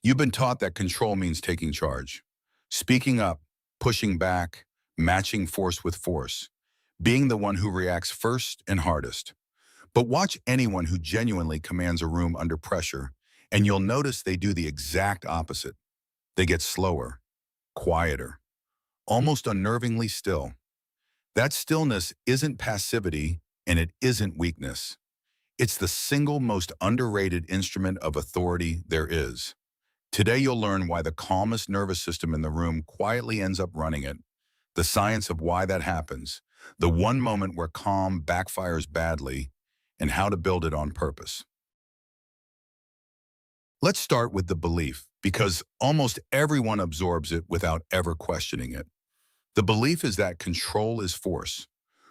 You've been taught that control means taking charge, speaking up, pushing back, matching force with force, being the one who reacts first and hardest. But watch anyone who genuinely commands a room under pressure, and you'll notice they do the exact opposite. They get slower, quieter, almost unnervingly still. That stillness isn't passivity, and it isn't weakness. It's the single most underrated instrument of authority there is. Today you'll learn why the calmest nervous system in the room quietly ends up running it, the science of why that happens, the one moment where calm backfires badly, and how to build it on purpose. Let's start with the belief, because almost everyone absorbs it without ever questioning it. The belief is that control is force.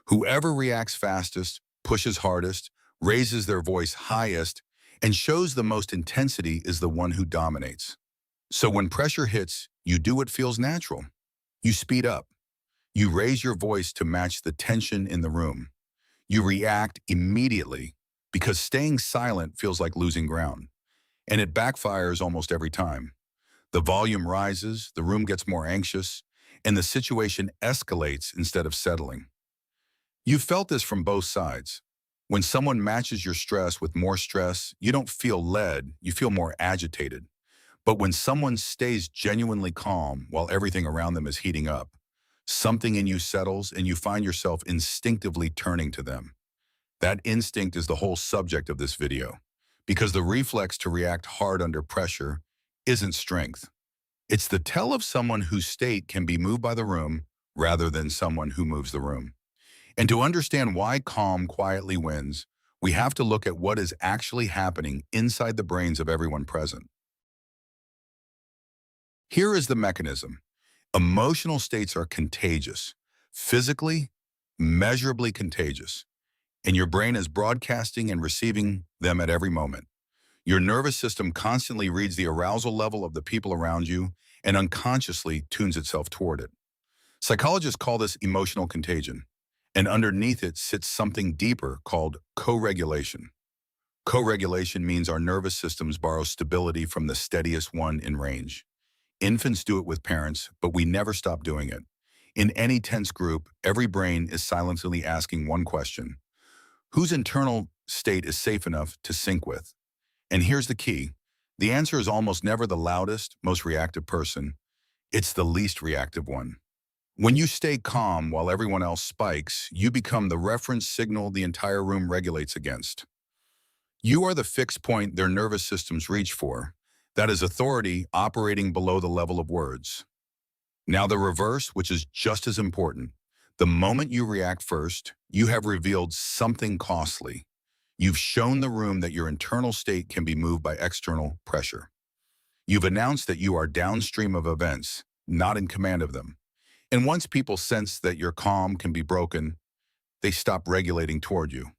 Whoever reacts fastest, pushes hardest, raises their voice highest, and shows the most intensity is the one who dominates. So when pressure hits, you do what feels natural. You speed up. You raise your voice to match the tension in the room. You react immediately because staying silent feels like losing ground. And it backfires almost every time. The volume rises, the room gets more anxious, and the situation escalates instead of settling. You've felt this from both sides. When someone matches your stress with more stress, you don't feel led, you feel more agitated. But when someone stays genuinely calm while everything around them is heating up, something in you settles and you find yourself instinctively turning to them. That instinct is the whole subject of this video, because the reflex to react hard under pressure isn't strength. It's the tell of someone whose state can be moved by the room rather than someone who moves the room. And to understand why calm quietly wins, we have to look at what is actually happening inside the brains of everyone present. Here is the mechanism. Emotional states are contagious, physically, measurably contagious, and your brain is broadcasting and receiving them at every moment. Your nervous system constantly reads the arousal level of the people around you and unconsciously tunes itself toward it. Psychologists call this emotional contagion, and underneath it sits something deeper called co-regulation. Co-regulation means our nervous systems borrow stability from the steadiest one in range. Infants do it with parents, but we never stop doing it. In any tense group, every brain is silently asking one question: whose internal state is safe enough to sync with? And here's the key. The answer is almost never the loudest, most reactive person. It's the least reactive one. When you stay calm while everyone else spikes, you become the reference signal the entire room regulates against. You are the fixed point their nervous systems reach for. That is authority operating below the level of words. Now the reverse, which is just as important. The moment you react first, you have revealed something costly. You've shown the room that your internal state can be moved by external pressure. You've announced that you are downstream of events, not in command of them. And once people sense that your calm can be broken, they stop regulating toward you.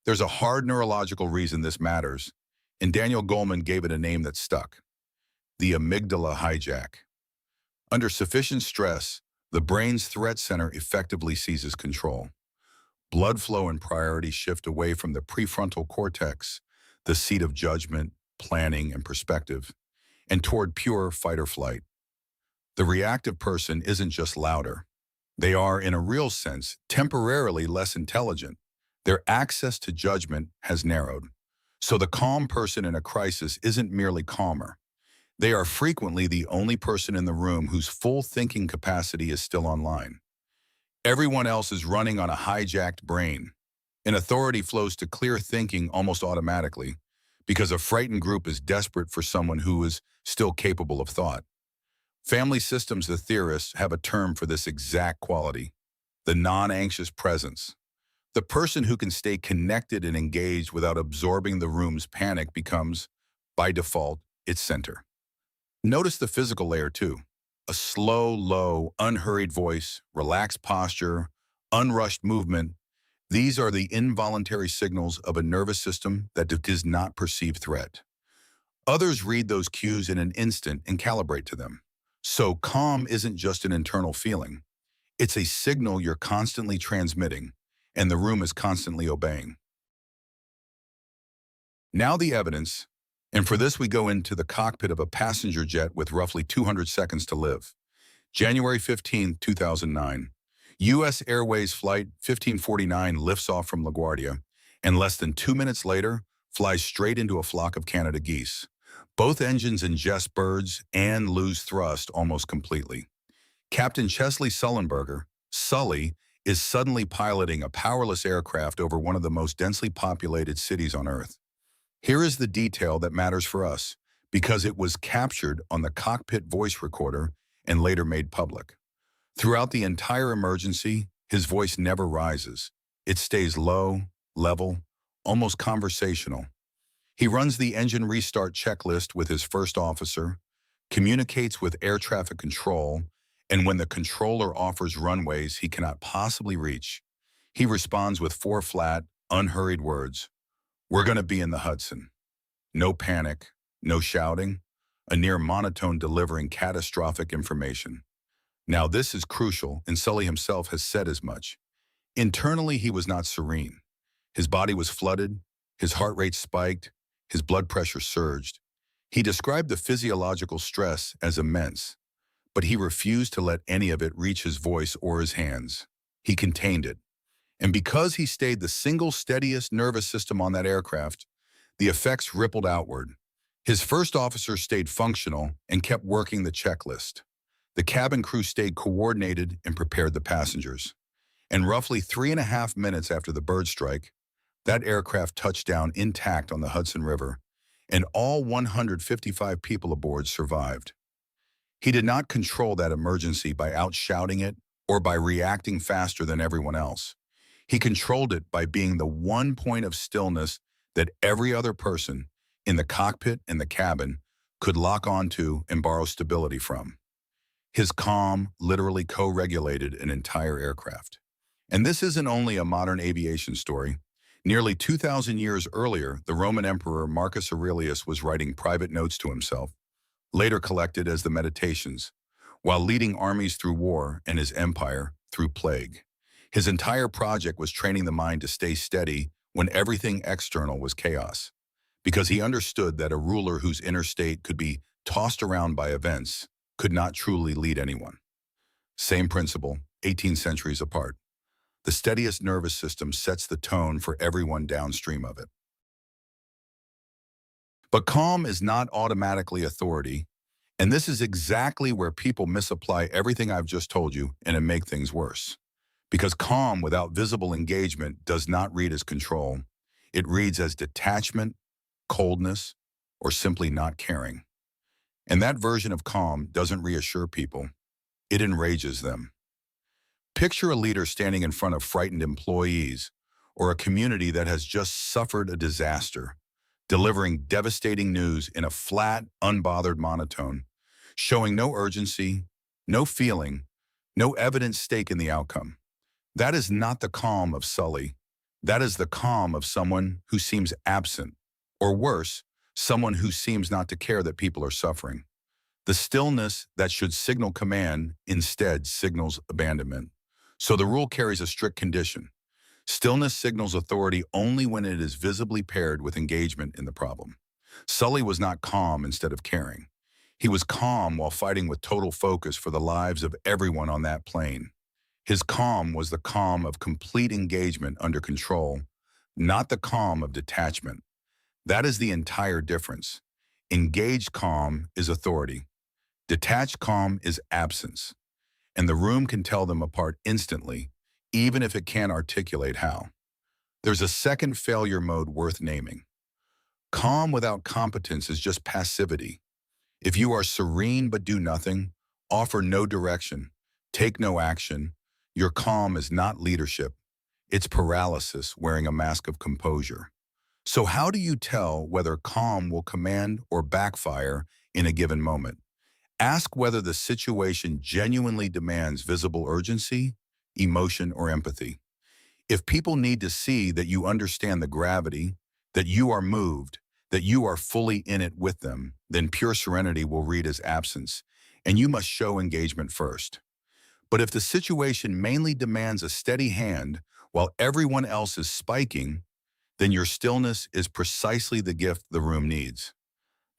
There's a hard neurological reason this matters, and Daniel Goleman gave it a name that stuck: the amygdala hijack. Under sufficient stress, the brain's threat center effectively seizes control. Blood flow and priority shift away from the prefrontal cortex, the seat of judgment, planning, and perspective, and toward pure fight or flight. The reactive person isn't just louder. They are, in a real sense, temporarily less intelligent. Their access to judgment has narrowed. So the calm person in a crisis isn't merely calmer. They are frequently the only person in the room whose full thinking capacity is still online. Everyone else is running on a hijacked brain, and authority flows to clear thinking almost automatically because a frightened group is desperate for someone who is still capable of thought. Family systems, the theorists, have a term for this exact quality: the non-anxious presence. The person who can stay connected and engaged without absorbing the room's panic becomes, by default, its center. Notice the physical layer too. A slow, low, unhurried voice, relaxed posture, unrushed movement. These are the involuntary signals of a nervous system that does not perceive threat. Others read those cues in an instant and calibrate to them. So calm isn't just an internal feeling. It's a signal you're constantly transmitting, and the room is constantly obeying. Now the evidence. And for this, we go into the cockpit of a passenger jet with roughly 200 seconds to live. January 15, 2009. U.S. Airways Flight 1549 lifts off from LaGuardia, and less than 2 minutes later, flies straight into a flock of Canada geese. Both engines ingest birds and lose thrust almost completely. Captain Chesley Sullenberger, Sully, is suddenly piloting a powerless aircraft over one of the most densely populated cities on Earth. Here is the detail that matters for us, because it was captured on the cockpit voice recorder and later made public. Throughout the entire emergency, his voice never rises. It stays low, level, almost conversational. He runs the engine restart checklist with his first officer, communicates with air traffic control, and when the controller offers runways he cannot possibly reach, he responds with four flat, unhurried words. We're going to be in the Hudson. No panic, no shouting, a near monotone delivering catastrophic information. Now this is crucial, and Sully himself has said as much. Internally, he was not serene. His body was flooded, his heart rate spiked, his blood pressure surged. He described the physiological stress as immense, but he refused to let any of it reach his voice or his hands. He contained it. And because he stayed the single steadiest nervous system on that aircraft, the effects rippled outward. His first officer stayed functional and kept working the checklist. The cabin crew stayed coordinated and prepared the passengers. And roughly 3.5 minutes after the bird strike, that aircraft touched down intact on the Hudson River, and all 155 people aboard survived. He did not control that emergency by outshouting it or by reacting faster than everyone else. He controlled it by being the one point of stillness that every other person in the cockpit and the cabin could lock onto and borrow stability from. His calm literally co-regulated an entire aircraft. And this isn't only a modern aviation story. Nearly 2,000 years earlier, the Roman Emperor Marcus Aurelius was writing private notes to himself, later collected as the Meditations, while leading armies through war and his empire through plague. His entire project was training the mind to stay steady when everything external was chaos, because he understood that a ruler whose inner state could be tossed around by events could not truly lead anyone. Same principle, 18 centuries apart. The steadiest nervous system sets the tone for everyone downstream of it. But calm is not automatically authority, and this is exactly where people misapply everything I've just told you and make things worse. Because calm without visible engagement does not read as control. It reads as detachment, coldness, or simply not caring. And that version of calm doesn't reassure people. It enrages them. Picture a leader standing in front of frightened employees or a community that has just suffered a disaster, delivering devastating news in a flat, unbothered monotone, showing no urgency, no feeling, no evident stake in the outcome. That is not the calm of Sully. That is the calm of someone who seems absent, or worse, someone who seems not to care that people are suffering. The stillness that should signal command instead signals abandonment. So the rule carries a strict condition. Stillness signals authority only when it is visibly paired with engagement in the problem. Sully was not calm instead of caring. He was calm while fighting with total focus for the lives of everyone on that plane. His calm was the calm of complete engagement under control, not the calm of detachment. That is the entire difference. Engaged calm is authority. Detached calm is absence. And the room can tell them apart instantly, even if it can't articulate how. There's a second failure mode worth naming. Calm without competence is just passivity. If you are serene but do nothing, offer no direction, take no action, your calm is not leadership. It's paralysis wearing a mask of composure. So how do you tell whether calm will command or backfire in a given moment? Ask whether the situation genuinely demands visible urgency, emotion, or empathy. If people need to see that you understand the gravity, that you are moved, that you are fully in it with them, then pure serenity will read as absence, and you must show engagement first. But if the situation mainly demands a steady hand while everyone else is spiking, then your stillness is precisely the gift the room needs.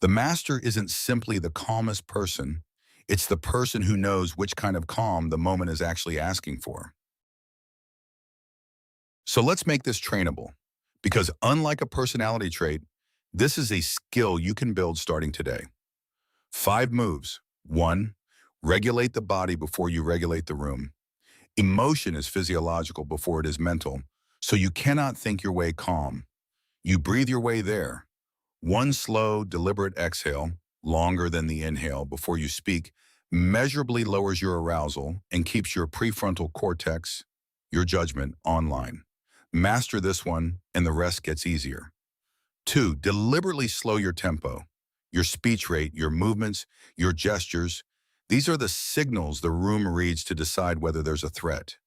The master isn't simply the calmest person, it's the person who knows which kind of calm the moment is actually asking for. So let's make this trainable, because unlike a personality trait, this is a skill you can build starting today. 5 moves. 1. Regulate the body before you regulate the room. Emotion is physiological before it is mental, so you cannot think your way calm. You breathe your way there. 1 slow, deliberate exhale, longer than the inhale before you speak, measurably lowers your arousal and keeps your prefrontal cortex, your judgment, online. Master this one, and the rest gets easier. 2. Deliberately slow your tempo, your speech rate, your movements, your gestures. These are the signals the room reads to decide whether there's a threat.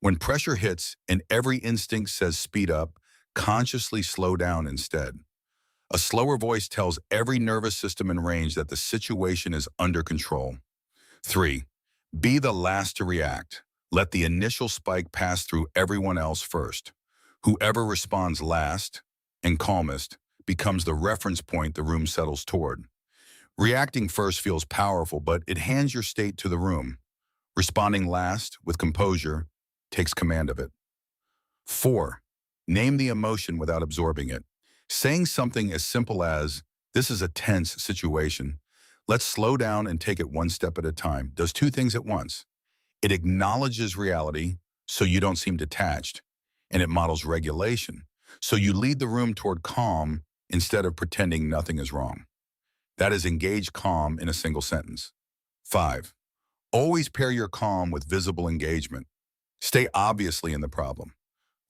When pressure hits and every instinct says speed up, consciously slow down instead. A slower voice tells every nervous system in range that the situation is under control. 3. Be the last to react. Let the initial spike pass through everyone else first. Whoever responds last and calmest becomes the reference point the room settles toward. Reacting first feels powerful, but it hands your state to the room. Responding last, with composure, takes command of it. 4. Name the emotion without absorbing it. Saying something as simple as, "This is a tense situation. Let's slow down and take it one step at a time," does 2 things at once. It acknowledges reality, so you don't seem detached, and it models regulation, so you lead the room toward calm instead of pretending nothing is wrong. That is engage calm in a single sentence. 5. Always pair your calm with visible engagement. Stay obviously in the problem.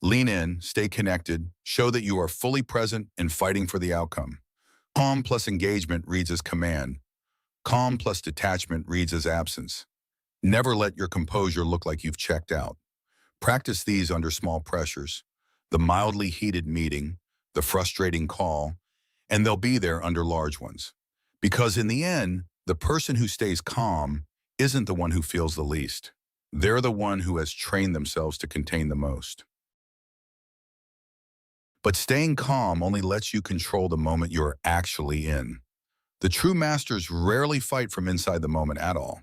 Lean in, stay connected, show that you are fully present and fighting for the outcome. Calm plus engagement reads as command. Calm plus detachment reads as absence. Never let your composure look like you've checked out. Practice these under small pressures, the mildly heated meeting, the frustrating call, and they'll be there under large ones. Because in the end, the person who stays calm isn't the one who feels the least. They're the one who has trained themselves to contain the most. But staying calm only lets you control the moment you're actually in. The true masters rarely fight from inside the moment at all.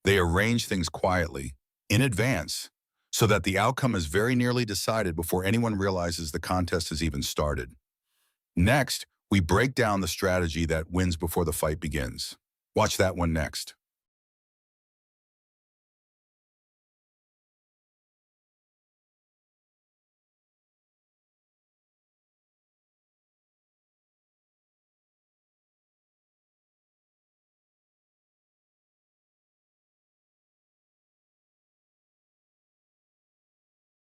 They arrange things quietly, in advance, so that the outcome is very nearly decided before anyone realizes the contest has even started. Next, we break down the strategy that wins before the fight begins. Watch that one next.